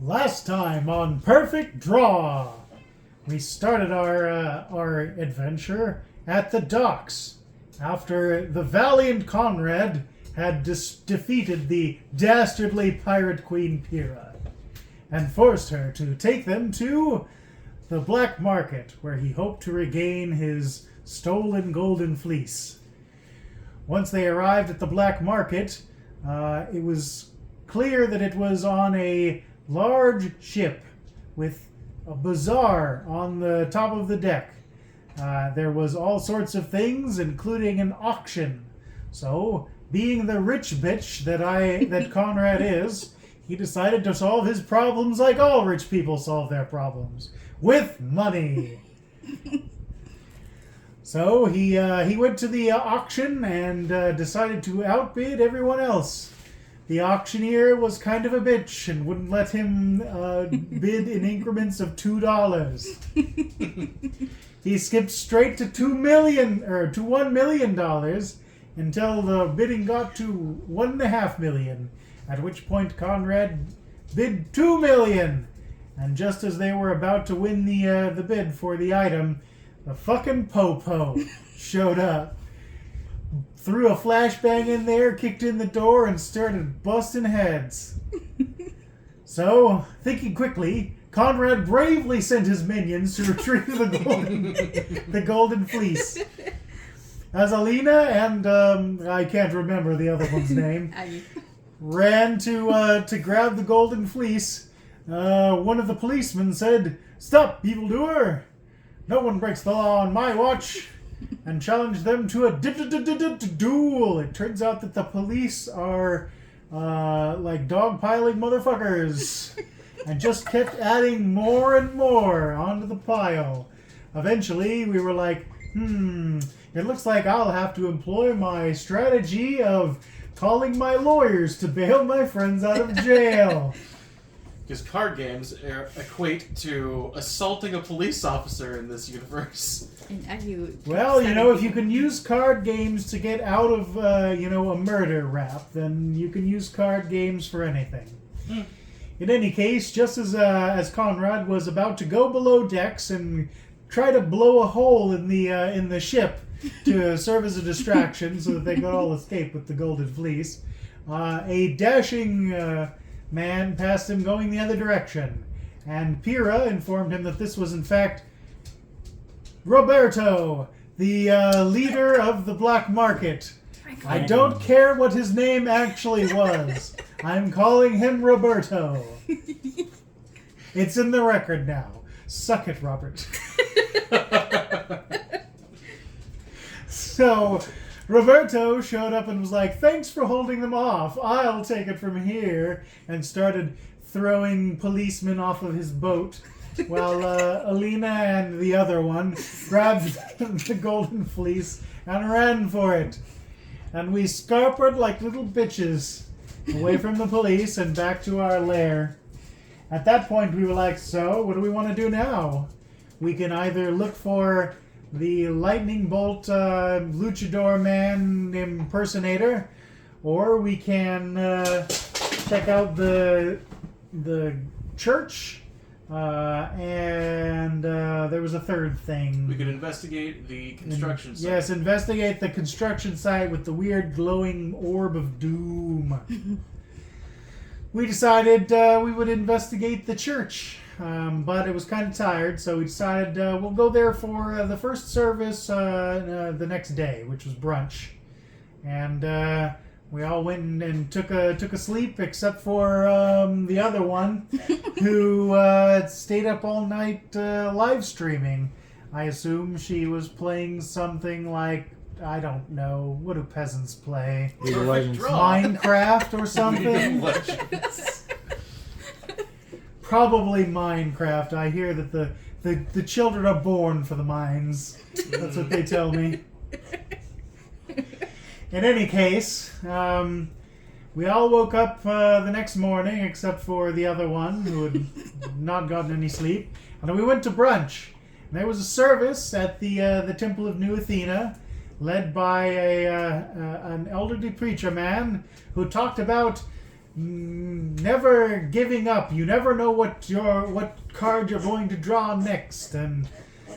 Last time on Perfect Draw, we started our adventure at the docks after the valiant Conrad had defeated the dastardly pirate queen Pyrrha and forced her to take them to the black market where he hoped to regain his stolen golden fleece. Once they arrived at the black market, it was clear that it was on a large ship with a bazaar on the top of the deck. There was all sorts of things, including an auction. So, being the rich bitch that Conrad is, he decided to solve his problems like all rich people solve their problems, with money. So he went to the auction and decided to outbid everyone else. The auctioneer was kind of a bitch and wouldn't let him bid in increments of $2. He skipped straight to $1 million until the bidding got to $1.5 million. At which point Conrad bid $2 million, and just as they were about to win the bid for the item, the fucking Popo showed up. Threw a flashbang in there, kicked in the door, and started busting heads. So, thinking quickly, Conrad bravely sent his minions to retrieve the golden fleece. As Alina and I can't remember the other one's name, ran to grab the golden fleece, one of the policemen said, "Stop, evildoer! No one breaks the law on my watch," and challenged them to a duel. It turns out that the police are like dogpiling motherfuckers and just kept adding more and more onto the pile. Eventually, we were like, it looks like I'll have to employ my strategy of calling my lawyers to bail my friends out of jail. Because card games equate to assaulting a police officer in this universe. Well, if you can use card games to get out of, a murder rap, then you can use card games for anything. In any case, just as Conrad was about to go below decks and try to blow a hole in the ship to serve as a distraction so that they could all escape with the golden fleece, a dashing man passed him going the other direction, and Pyrrha informed him that this was in fact Roberto, the leader of the black market. I don't care what his name actually was. I'm calling him Roberto. It's in the record now. Suck it, Robert. So, Roberto showed up and was like, "Thanks for holding them off. I'll take it from here," and started throwing policemen off of his boat, while Alina and the other one grabbed the golden fleece and ran for it. And we scarpered like little bitches away from the police and back to our lair. At that point, we were like, so, what do we want to do now? We can either look for the lightning bolt luchador man impersonator, or we can check out the church, and there was a third thing. We could investigate the construction site. Yes, investigate the construction site with the weird glowing orb of doom. We decided we would investigate the church. But it was kind of tired, so we decided we'll go there for the first service the next day, which was brunch. And we all went and took a sleep, except for the other one, who stayed up all night live streaming. I assume she was playing something like, I don't know, what do peasants play? Minecraft or something? Probably Minecraft. I hear that the children are born for the mines. That's what they tell me. In any case, we all woke up the next morning, except for the other one, who had not gotten any sleep. And then we went to brunch. And there was a service at the Temple of New Athena, led by an elderly preacher man who talked about never giving up. You never know what card you're going to draw next, and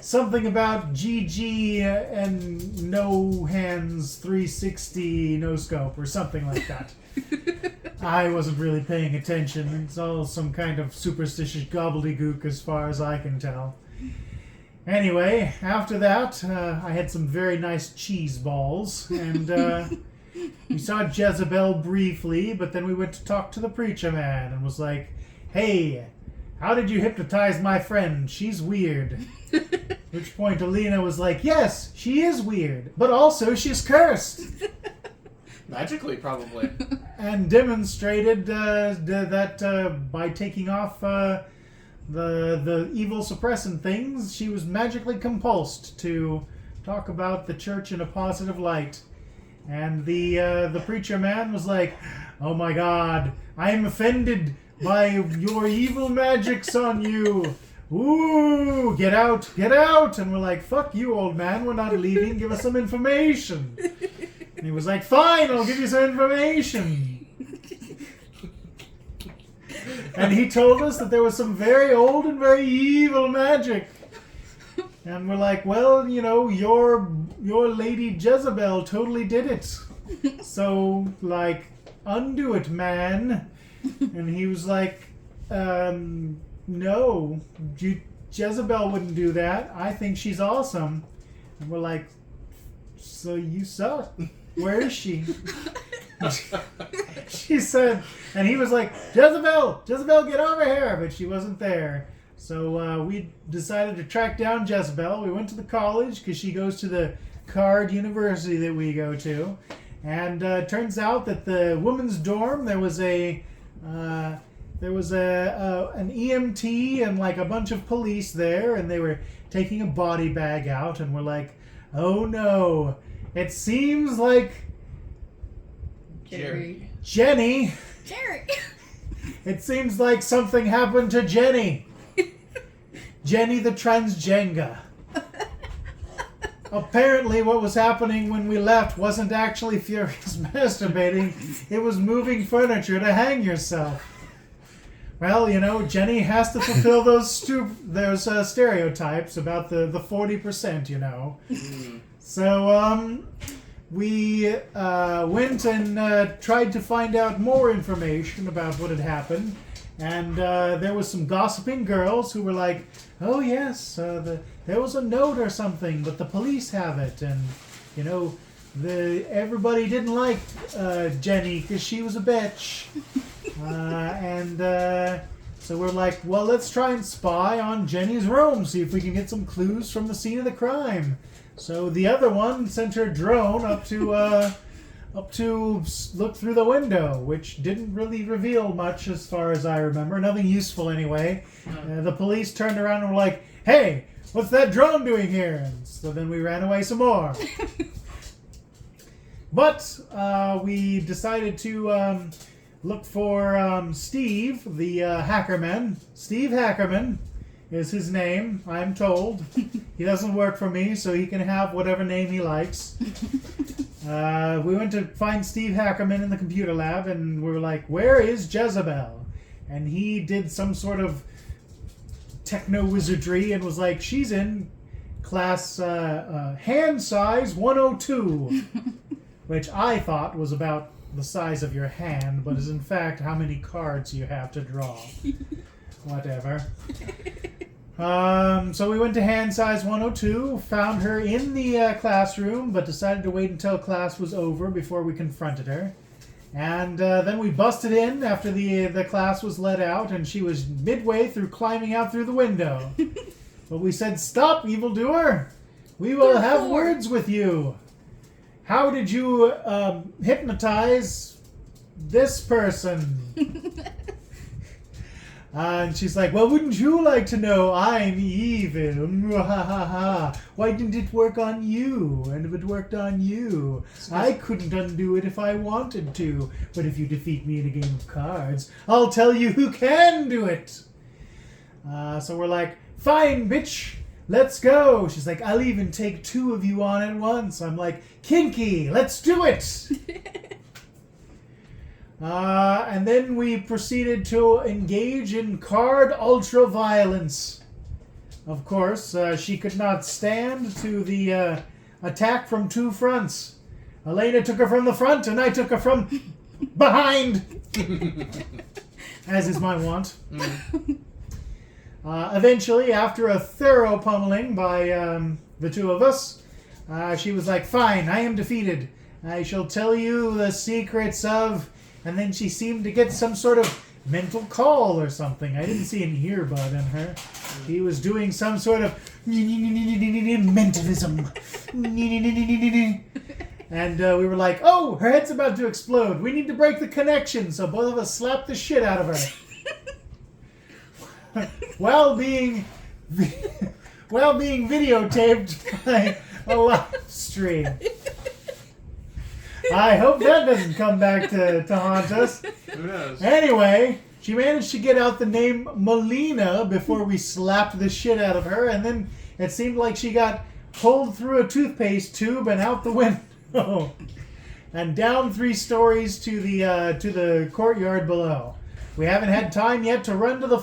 something about GG and no hands 360 no scope or something like that. I wasn't really paying attention. It's all some kind of superstitious gobbledygook as far as I can tell. Anyway, after that, I had some very nice cheese balls, and we saw Jezebel briefly, but then we went to talk to the preacher man and was like, hey, how did you hypnotize my friend? She's weird. At which point Alina was like, yes, she is weird, but also she's cursed. Magically, probably. And demonstrated that by taking off the evil suppressant things, she was magically compulsed to talk about the church in a positive light. And the preacher man was like, oh my god, I am offended by your evil magics on you. Ooh, get out, get out. And we're like, fuck you, old man, we're not leaving, give us some information. And he was like, fine, I'll give you some information. And he told us that there was some very old and very evil magic. And we're like, well, you know, your lady Jezebel totally did it. So, like, undo it, man. And he was like, no, Jezebel wouldn't do that. I think she's awesome. And we're like, so you suck. Where is she? She said, and he was like, Jezebel, get over here. But she wasn't there. So we decided to track down Jezebel. We went to the college because she goes to the card university that we go to. And turns out that the women's dorm, there was an EMT and like a bunch of police there, and they were taking a body bag out, and we're like, oh no, it seems like Jerry. Jenny. Jerry. It seems like something happened to Jenny. Jenny the transgenga. Apparently what was happening when we left wasn't actually furious masturbating. It was moving furniture to hang yourself. Well, you know, Jenny has to fulfill those stereotypes about the 40%, you know. So, we went and tried to find out more information about what had happened. And there was some gossiping girls who were like, oh yes, there was a note or something, but the police have it. And, you know, everybody didn't like Jenny because she was a bitch. So we're like, well, let's try and spy on Jenny's room, see if we can get some clues from the scene of the crime. So the other one sent her drone up to look through the window, which didn't really reveal much as far as I remember. Nothing useful anyway. The police turned around and were like, hey, what's that drone doing here? And so then we ran away some more. But we decided to look for Steve, the Hackerman. Steve Hackerman is his name, I'm told. He doesn't work for me, so he can have whatever name he likes. We went to find Steve Hackerman in the computer lab, and we were like, where is Jezebel? And he did some sort of techno-wizardry and was like, she's in class hand size 102, which I thought was about the size of your hand, but is in fact how many cards you have to draw. Whatever. So we went to hand size 102, found her in the classroom, but decided to wait until class was over before we confronted her. And then we busted in after the class was let out, and she was midway through climbing out through the window. But we said, stop, evildoer! We will have words with you. How did you hypnotize this person? And she's like, well, wouldn't you like to know I'm evil? Why didn't it work on you? And if it worked on you, I couldn't undo it if I wanted to. But if you defeat me in a game of cards, I'll tell you who can do it. So we're like, fine, bitch, let's go. She's like, I'll even take two of you on at once. I'm like, kinky, let's do it. And then we proceeded to engage in card ultra-violence. Of course, she could not stand to the attack from two fronts. Elena took her from the front, and I took her from behind, as is my wont. Eventually, after a thorough pummeling by the two of us, she was like, "Fine, I am defeated. I shall tell you the secrets of..." And then she seemed to get some sort of mental call or something. I didn't see an earbud in her. He was doing some sort of mentalism. And we were like, "Oh, her head's about to explode. We need to break the connection." So both of us slapped the shit out of her. while being videotaped by a live stream. I hope that doesn't come back to haunt us. Who knows? Anyway, she managed to get out the name Melina before we slapped the shit out of her, and then it seemed like she got pulled through a toothpaste tube and out the window, and down 3 stories to the courtyard below. We haven't had time yet to run to the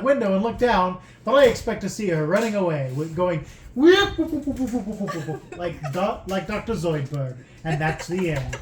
window and look down, but I expect to see her running away, going like Dr. Zoidberg, and that's the end.